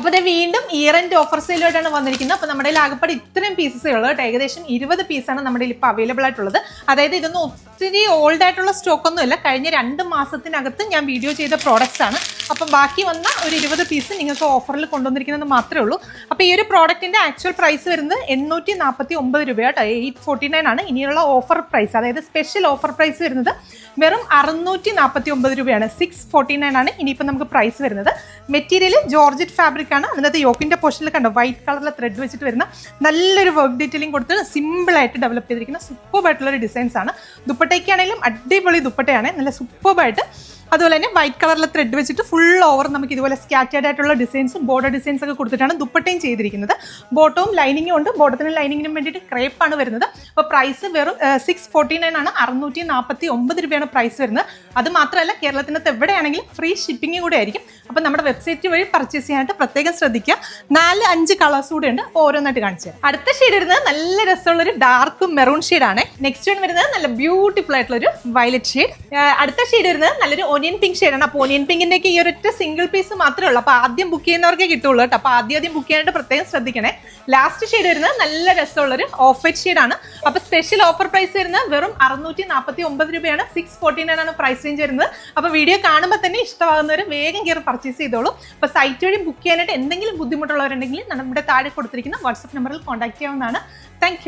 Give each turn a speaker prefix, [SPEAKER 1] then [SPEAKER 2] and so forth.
[SPEAKER 1] അപ്പോൾ ഇത് വീണ്ടും ഇയർ എൻഡ് ഓഫർ സെയിലായിട്ടാണ് വന്നിരിക്കുന്നത്. അപ്പോൾ നമ്മുടെ ആകെപ്പാട് ഇത്രയും പീസസേ ഉള്ളൂ കേട്ടോ. ഏകദേശം 20 പീസാണ് നമ്മുടെ ഇപ്പോൾ അവൈലബിൾ ആയിട്ടുള്ളത്. അതായത് ഇതൊന്നും ഒത്തിരി ഓൾഡ് ആയിട്ടുള്ള സ്റ്റോക്കൊന്നും ഇല്ല, കഴിഞ്ഞ 2 മാസത്തിനകത്ത് ഞാൻ വീഡിയോ ചെയ്ത പ്രോഡക്റ്റ്സ് ആണ്. അപ്പം ബാക്കി വന്ന ഒരു 20 പീസ് നിങ്ങൾക്ക് ഓഫറിൽ കൊണ്ടുവന്നിരിക്കുന്നത് മാത്രമേ ഉള്ളൂ. അപ്പോൾ ഈ ഒരു പ്രോഡക്റ്റിൻ്റെ ആക്ച്വൽ പ്രൈസ് വരുന്നത് 849 രൂപ കേട്ടോ. 849 ആണ് ഇനിയുള്ള ഓഫർ പ്രൈസ്. അതായത് സ്പെഷ്യൽ ഓഫർ പ്രൈസ് വരുന്നത് വെറും 649 രൂപയാണ്. 649 ആണ് ഇനിയിപ്പോൾ നമുക്ക് പ്രൈസ് വരുന്നത്. മെറ്റീരിയൽ ജോർജറ്റ് ഫാബ്രിക് ആണ്. അതിനകത്ത് യോക്കിൻ്റെ പോർഷനിൽ കണ്ടോ വൈറ്റ് കളറിലെ ത്രെഡ് വെച്ചിട്ട് വരുന്ന നല്ലൊരു വർക്ക് ഡീറ്റെയിലിംഗ് കൊടുത്ത് സിമ്പിളായിട്ട് ഡെവലപ്പ് ചെയ്തിരിക്കുന്ന സൂപ്പർബായിട്ടുള്ളൊരു ഡിസൈൻസ് ആണ്. ദുപ്പട്ടയ്ക്കാണെങ്കിലും അടിപൊളി ദുപ്പട്ടയാണ്, നല്ല സൂപ്പർബായിട്ട്. അതുപോലെ തന്നെ വൈറ്റ് കളറിലെ ത്രെഡ് വെച്ചിട്ട് ഫുൾ ഓവർ നമുക്ക് ഇതുപോലെ സ്കാറ്റേഡ് ആയിട്ടുള്ള ഡിസൈൻസും ബോർഡർ ഡിസൈൻസ് ഒക്കെ കൊടുത്തിട്ടാണ് ദുപ്പട്ടയും ചെയ്തിരിക്കുന്നത്. ബോട്ടവും ലൈനിങ്ങും ഉണ്ട്. ബോട്ടത്തിനും ലൈനിങ്ങിനും വേണ്ടിയിട്ട് ക്രേപ്പാണ് വരുന്നത്. അപ്പോൾ പ്രൈസ് വെറും 649 ആണ്. 649 രൂപയാണ് പ്രൈസ് വരുന്നത്. അത് മാത്രമല്ല കേരളത്തിനകത്ത് എവിടെയാണെങ്കിലും ഫ്രീ ഷിപ്പിംഗ് കൂടെ ആയിരിക്കും. അപ്പോൾ നമ്മുടെ വെബ്സൈറ്റ് വഴി പർച്ചേസ് ചെയ്യാനായിട്ട് പ്രത്യേകം ശ്രദ്ധിക്കുക. 4-5 കളേഴ്സ് കൂടെ ഉണ്ട്. അപ്പോൾ ഓരോന്നായിട്ട് കാണിച്ചു തരാം. അടുത്ത ഷെയ്ഡ് വരുന്നത് നല്ല രസമുള്ളൊരു ഡാർക്ക് മെറൂൺ ഷെയ്ഡാണ്. നെക്സ്റ്റ് വൺ വരുന്നത് നല്ല ബ്യൂട്ടിഫുൾ ആയിട്ടുള്ളൊരു വയലറ്റ് ഷെയ്ഡ്. അടുത്ത ഷെയ്ഡ് വരുന്നത് നല്ലൊരു ഓനിയൻ പിങ്ക് ഷെയ്ഡാണ്. അപ്പോൾ ഓനിയൻ പിങ്കിൻ്റെ ഈ ഒരൊറ്റ സിംഗിൾ പീസ് മാത്രമേ ഉള്ളൂ. അപ്പോൾ ആദ്യം ബുക്ക് ചെയ്യുന്നവർക്കേ കിട്ടുള്ളൂ കേട്ടോ. അപ്പോൾ ആദ്യം ബുക്ക് ചെയ്യാനായിട്ട് പ്രത്യേകം ശ്രദ്ധിക്കണേ. ലാസ്റ്റ് ഷെയ്ഡ് വരുന്നത് നല്ല രസമുള്ളൊരു ഓഫ് വൈറ്റ് ഷെയ്ഡാണ്. അപ്പോൾ സ്പെഷ്യൽ ഓഫർ പ്രൈസ് വരുന്നത് വെറും 649 രൂപയാണ്. 649 ആണ് പ്രൈസ് റേഞ്ച് വരുന്നത്. അപ്പോൾ വീഡിയോ കാണുമ്പോൾ തന്നെ ഇഷ്ടമാകുന്നവർ വേഗം കയറി പർച്ചേസ് ചെയ്തോളൂ. അപ്പോൾ സൈറ്റ് വഴി ബുക്ക് ചെയ്യാനായിട്ട് എന്തെങ്കിലും ബുദ്ധിമുട്ടുള്ളവരുണ്ടെങ്കിൽ നമ്മുടെ താഴെ കൊടുത്തിരിക്കുന്ന വാട്സപ്പ് നമ്പറിൽ കോൺടാക്ട് ചെയ്യാവുന്നതാണ്. താങ്ക്